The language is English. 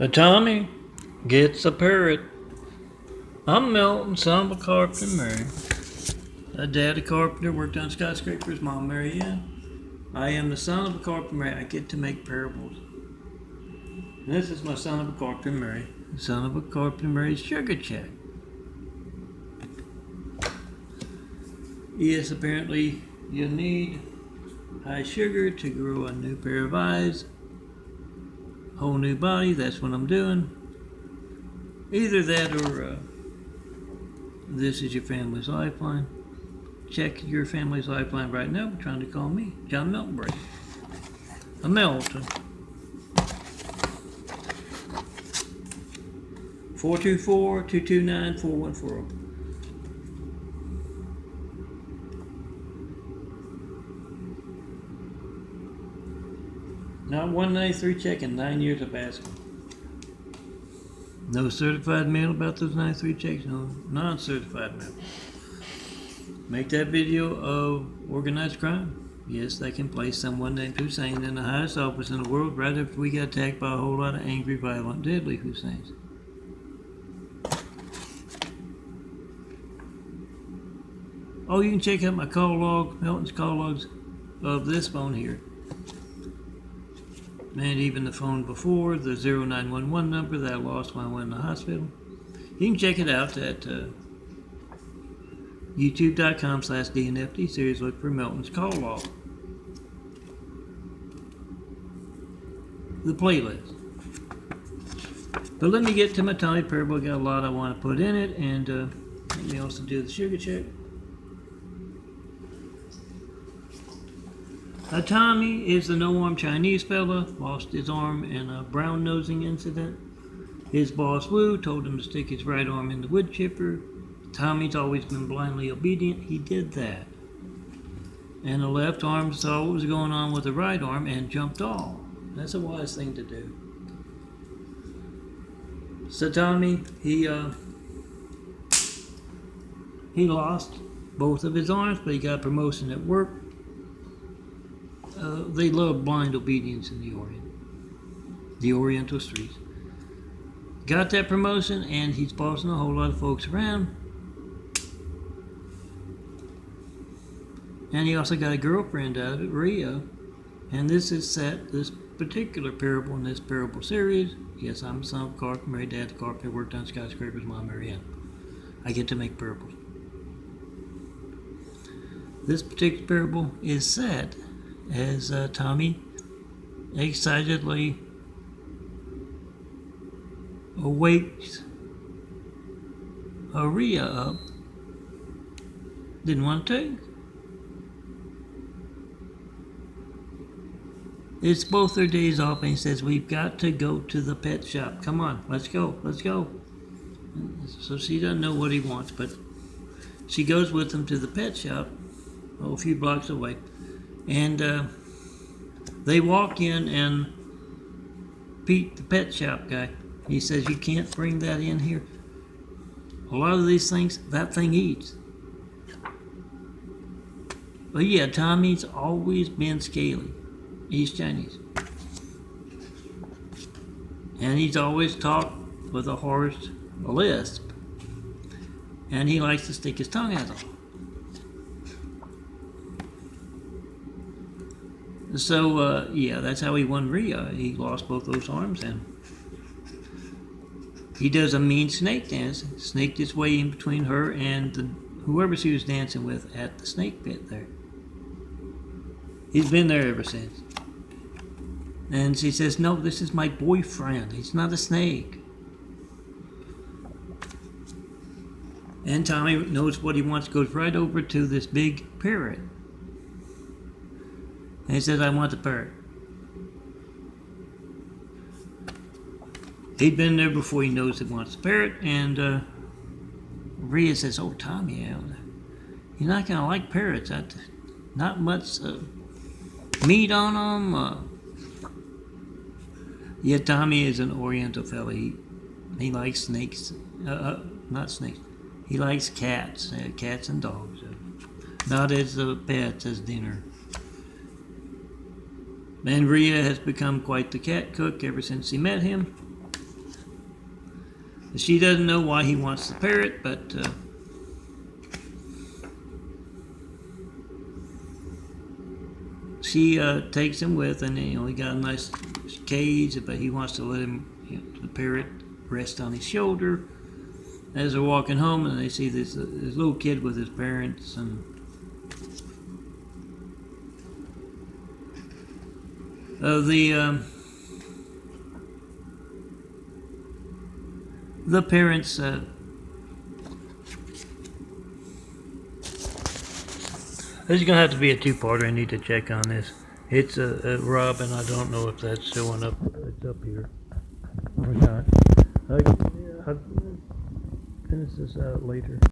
Tami gets a parrot. I'm Milton, son of a carpenter, Mary. A dad, a carpenter, worked on skyscrapers, mom, Mary Ann. I am the son of a carpenter, Mary. I get to make parables. And this is my son of a carpenter, Mary. The son of a carpenter, Mary's sugar check. Yes, apparently you need high sugar to grow a new pair of eyes. Whole new body, that's what I'm doing. Either that or this is your family's lifeline. Check your family's lifeline right now. We're trying to call me, John Meltonbury. A Melton. 424-229-4140. Not 193 check and 9 years of asking. No certified mail about those 93 checks, no non-certified mail. Make that video of organized crime. Yes, they can place someone named Hussein in the highest office in the world right after we got attacked by a whole lot of angry, violent, deadly Husseins. Oh, you can check out my call log, Melton's call logs of this phone here. And even the phone before, the 0911 number that I lost when I went in the hospital. You can check it out at youtube.com/DNFD series. Look for Melton's call log. The playlist. But let me get to my Tami parable. I got a lot I want to put in it, and let me also do the sugar check. Tami is the no-arm Chinese fella, lost his arm in a brown nosing incident. His boss Wu told him to stick his right arm in the wood chipper. Tommy's always been blindly obedient. He did that. And the left arm saw what was going on with the right arm and jumped off. That's a wise thing to do. So Tami, he lost both of his arms, but he got a promotion at work. They love blind obedience in the Orient, the Oriental streets. Got that promotion, and he's bossing a whole lot of folks around. And he also got a girlfriend out of it, Rhea. And this is set, this particular parable in this parable series. Yes, I'm a son of a carpenter, married dad to carpenter, worked on skyscrapers, mom, Mary Ann. I get to make parables. This particular parable is set as Tami excitedly wakes Rhea up. Didn't want to take. It's both their days off, and he says, we've got to go to the pet shop. Come on, let's go, let's go. So she doesn't know what he wants, but she goes with him to the pet shop, a few blocks away. And they walk in, and Pete, the pet shop guy, he says, you can't bring that in here. A lot of these things, that thing eats. But yeah, Tommy's always been scaly. He's Chinese. And he's always talked with a hoarse lisp. And he likes to stick his tongue out. So, yeah, that's how he won Rhea. He lost both those arms, and he does a mean snake dance. Snaked his way in between her and whoever she was dancing with at the snake pit there. He's been there ever since. And she says, no, this is my boyfriend. He's not a snake. And Tami knows what he wants, goes right over to this big parrot. And he says, I want the parrot. He'd been there before he knows he wants the parrot. And Rhea says, oh, Tami, you're not going to like parrots. Not much meat on them. Yeah, Tami is an Oriental fella. He likes snakes. Not snakes. He likes cats. Cats and dogs. Not as pets, as dinner. And Rhea has become quite the cat cook ever since he met him. She doesn't know why he wants the parrot, but she takes him with, and he got a nice cage, but he wants to let him, the parrot, rest on his shoulder. As they're walking home, and they see this little kid with his parents, and the parents this is gonna have to be a two-parter. I need to check on this. It's a robin. I don't know if that's showing up. It's up here or not. I'll finish this out later.